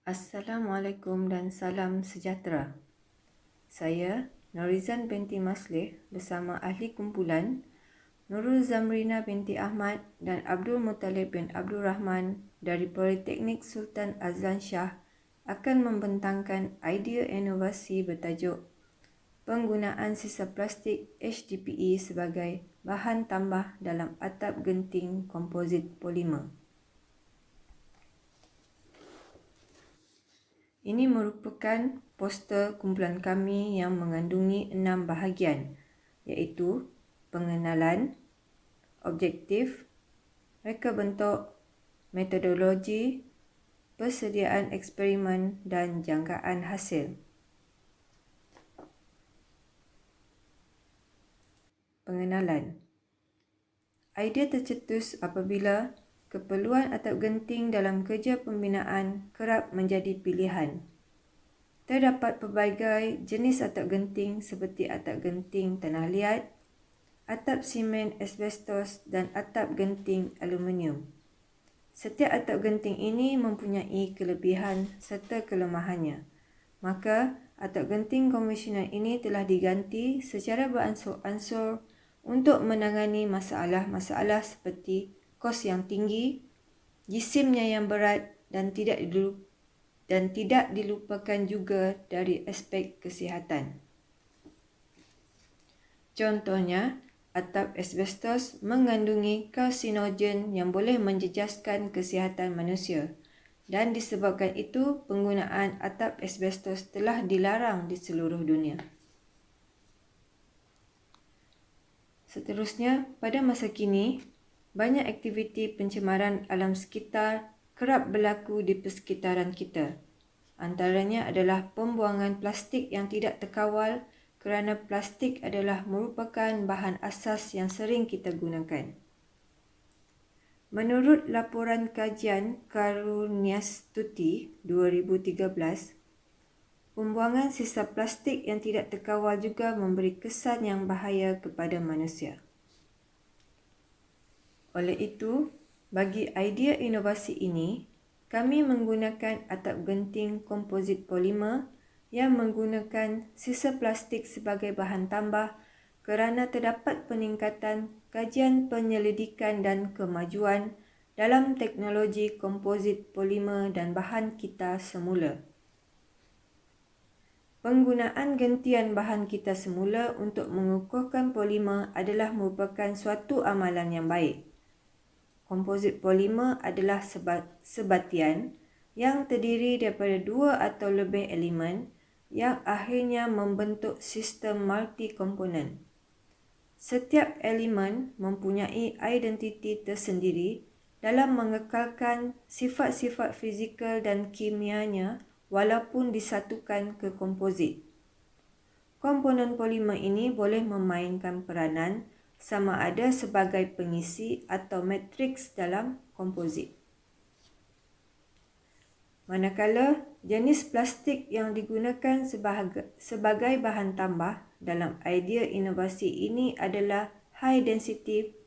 Assalamualaikum dan salam sejahtera. Saya Norizan binti Masleh bersama ahli kumpulan Nurul Zamrina binti Ahmad dan Abdul Muttalib bin Abdul Rahman dari Politeknik Sultan Azlan Shah akan membentangkan idea inovasi bertajuk penggunaan sisa plastik HDPE sebagai bahan tambah dalam atap genting komposit polimer. Ini merupakan poster kumpulan kami yang mengandungi 6 bahagian, iaitu pengenalan, objektif, reka bentuk, metodologi, persediaan eksperimen dan jangkaan hasil. Pengenalan. Idea tercetus apabila keperluan atap genting dalam kerja pembinaan kerap menjadi pilihan. Terdapat pelbagai jenis atap genting seperti atap genting tanah liat, atap simen asbestos dan atap genting aluminium. Setiap atap genting ini mempunyai kelebihan serta kelemahannya. Maka, atap genting konvensional ini telah diganti secara beransur-ansur untuk menangani masalah-masalah seperti kos yang tinggi, jisimnya yang berat dan tidak dilupakan juga dari aspek kesihatan. Contohnya, atap asbestos mengandungi karsinogen yang boleh menjejaskan kesihatan manusia, dan disebabkan itu penggunaan atap asbestos telah dilarang di seluruh dunia. Seterusnya, pada masa kini, banyak aktiviti pencemaran alam sekitar kerap berlaku di persekitaran kita. Antaranya adalah pembuangan plastik yang tidak terkawal kerana plastik adalah merupakan bahan asas yang sering kita gunakan. Menurut laporan kajian Karuniastuti 2013, pembuangan sisa plastik yang tidak terkawal juga memberi kesan yang bahaya kepada manusia. Oleh itu, bagi idea inovasi ini, kami menggunakan atap genting komposit polimer yang menggunakan sisa plastik sebagai bahan tambah kerana terdapat peningkatan kajian penyelidikan dan kemajuan dalam teknologi komposit polimer dan bahan kita semula. Penggunaan gentian bahan kita semula untuk mengukuhkan polimer adalah merupakan suatu amalan yang baik. Komposit polimer adalah sebatian yang terdiri daripada dua atau lebih elemen yang akhirnya membentuk sistem multi-komponen. Setiap elemen mempunyai identiti tersendiri dalam mengekalkan sifat-sifat fizikal dan kimianya walaupun disatukan ke komposit. Komponen polimer ini boleh memainkan peranan sama ada sebagai pengisi atau matriks dalam komposit. Manakala jenis plastik yang digunakan sebagai bahan tambah dalam idea inovasi ini adalah high density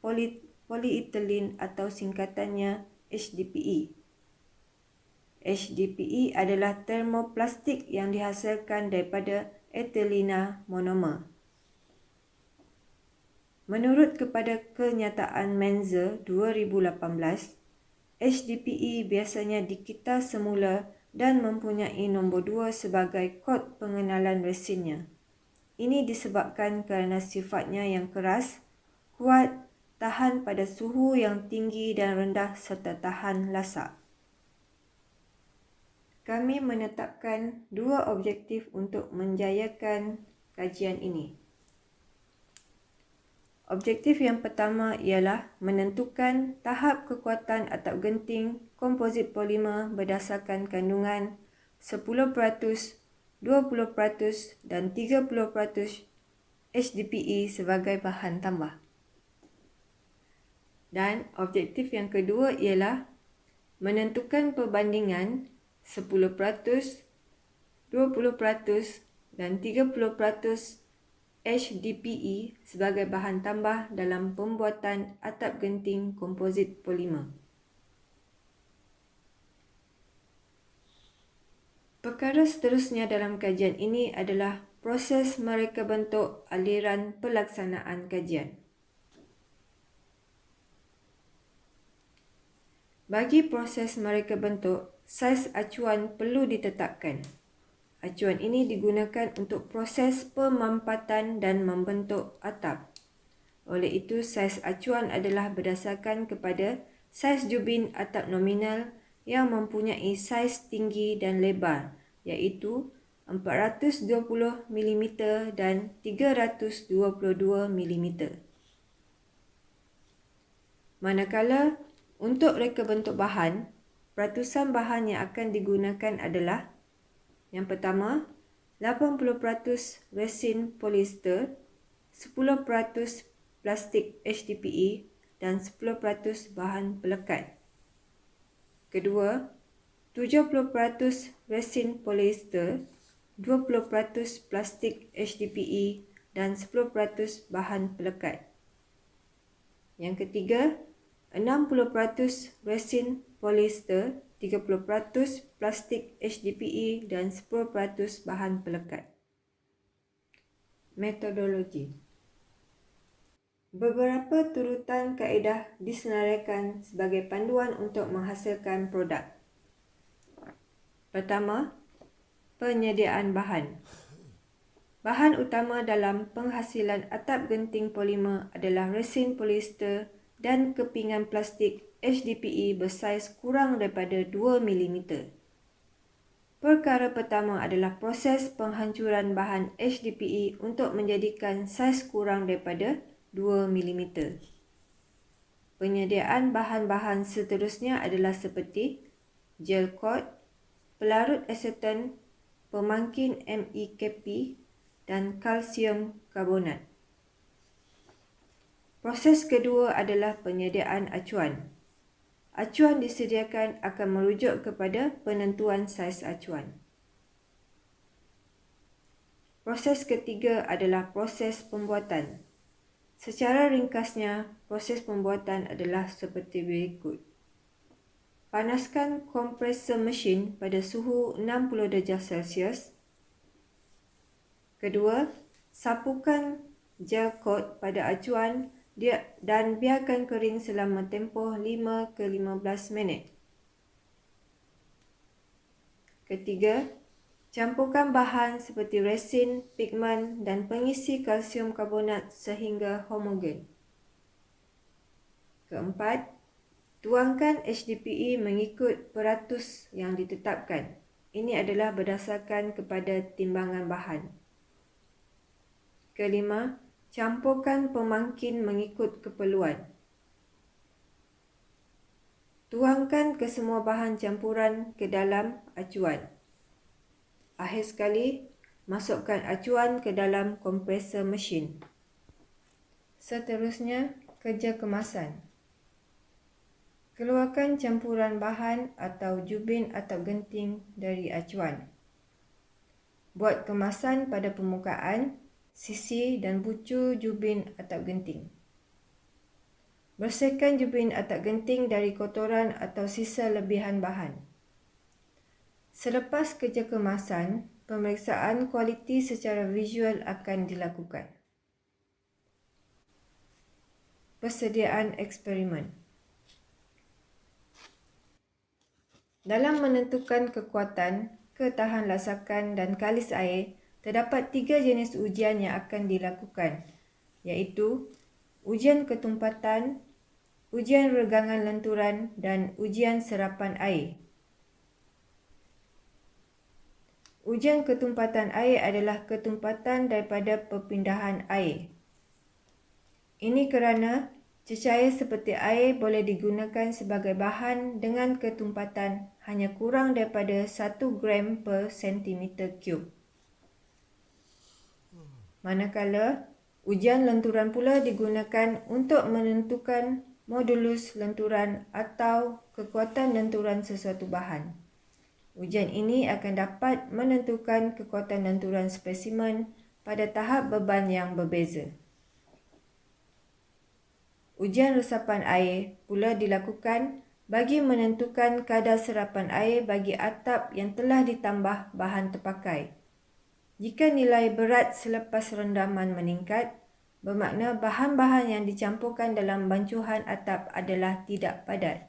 polyethylene atau singkatannya HDPE. HDPE adalah termoplastik yang dihasilkan daripada ethylena monomer. Menurut kepada kenyataan Menzer 2018, HDPE biasanya dikita semula dan mempunyai nombor 2 sebagai kod pengenalan resinnya. Ini disebabkan kerana sifatnya yang keras, kuat, tahan pada suhu yang tinggi dan rendah serta tahan lasak. Kami menetapkan dua objektif untuk menjayakan kajian ini. Objektif yang pertama ialah menentukan tahap kekuatan atap genting komposit polimer berdasarkan kandungan 10%, 20% dan 30% HDPE sebagai bahan tambah. Dan objektif yang kedua ialah menentukan perbandingan 10%, 20% dan 30% HDPE sebagai bahan tambah dalam pembuatan atap genting komposit polimer. Perkara seterusnya dalam kajian ini adalah proses mereka bentuk aliran pelaksanaan kajian. Bagi proses mereka bentuk, saiz acuan perlu ditetapkan. Acuan ini digunakan untuk proses pemampatan dan membentuk atap. Oleh itu, saiz acuan adalah berdasarkan kepada saiz jubin atap nominal yang mempunyai saiz tinggi dan lebar, iaitu 420 mm dan 322 mm. Manakala untuk reka bentuk bahan, peratusan bahan yang akan digunakan adalah: yang pertama, 80% resin polister, 10% plastik HDPE dan 10% bahan pelekat. Kedua, 70% resin polister, 20% plastik HDPE dan 10% bahan pelekat. Yang ketiga, 60% resin polister, 30% plastik HDPE dan 10% bahan pelekat. Metodologi. Beberapa turutan kaedah disenaraikan sebagai panduan untuk menghasilkan produk. Pertama, penyediaan bahan. Bahan utama dalam penghasilan atap genting polimer adalah resin polister dan kepingan plastik HDPE bersaiz kurang daripada 2 mm. Perkara pertama adalah proses penghancuran bahan HDPE untuk menjadikan saiz kurang daripada 2 mm. Penyediaan bahan-bahan seterusnya adalah seperti gel coat, pelarut aseton, pemangkin MEKP dan kalsium karbonat. Proses kedua adalah penyediaan acuan. Acuan disediakan akan merujuk kepada penentuan saiz acuan. Proses ketiga adalah proses pembuatan. Secara ringkasnya, proses pembuatan adalah seperti berikut. Panaskan kompresor mesin pada suhu 60 darjah Celsius. Kedua, sapukan gel coat pada acuan dan biarkan kering selama tempoh 5 ke 15 minit. Ketiga, campurkan bahan seperti resin, pigmen dan pengisi kalsium karbonat sehingga homogen. Keempat, tuangkan HDPE mengikut peratus yang ditetapkan. Ini adalah berdasarkan kepada timbangan bahan. Kelima, campurkan pemangkin mengikut keperluan. Tuangkan kesemua bahan campuran ke dalam acuan. Akhir sekali, masukkan acuan ke dalam kompresor mesin. Seterusnya, kerja kemasan. Keluarkan campuran bahan atau jubin atap genting dari acuan. Buat kemasan pada permukaan, sisi dan bucu jubin atap genting. Bersihkan jubin atap genting dari kotoran atau sisa lebihan bahan. Selepas kerja kemasan, pemeriksaan kualiti secara visual akan dilakukan. Persediaan eksperimen. Dalam menentukan kekuatan, ketahanlasakan dan kalis air, terdapat 3 jenis ujian yang akan dilakukan, iaitu ujian ketumpatan, ujian regangan lenturan dan ujian serapan air. Ujian ketumpatan air adalah ketumpatan daripada perpindahan air. Ini kerana cecair seperti air boleh digunakan sebagai bahan dengan ketumpatan hanya kurang daripada 1 gram per centimeter cube. Manakala, ujian lenturan pula digunakan untuk menentukan modulus lenturan atau kekuatan lenturan sesuatu bahan. Ujian ini akan dapat menentukan kekuatan lenturan spesimen pada tahap beban yang berbeza. Ujian resapan air pula dilakukan bagi menentukan kadar serapan air bagi atap yang telah ditambah bahan terpakai. Jika nilai berat selepas rendaman meningkat, bermakna bahan-bahan yang dicampurkan dalam bancuhan atap adalah tidak padat.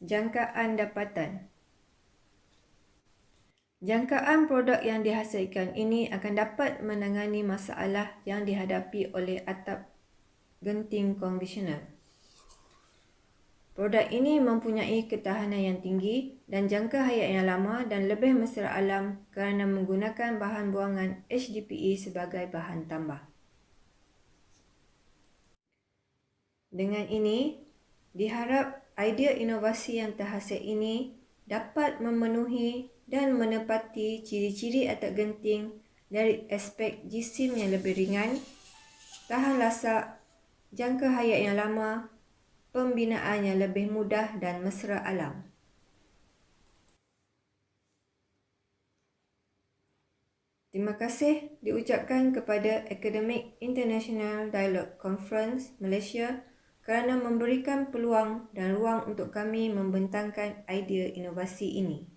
Jangkaan dapatan. Jangkaan produk yang dihasilkan ini akan dapat menangani masalah yang dihadapi oleh atap genting konvensional. Produk ini mempunyai ketahanan yang tinggi dan jangka hayat yang lama dan lebih mesra alam kerana menggunakan bahan buangan HDPE sebagai bahan tambah. Dengan ini, diharap idea inovasi yang terhasil ini dapat memenuhi dan menepati ciri-ciri atap genting dari aspek jisim yang lebih ringan, tahan lasak, jangka hayat yang lama, pembinaan yang lebih mudah dan mesra alam. Terima kasih diucapkan kepada Academic International Dialogue Conference Malaysia kerana memberikan peluang dan ruang untuk kami membentangkan idea inovasi ini.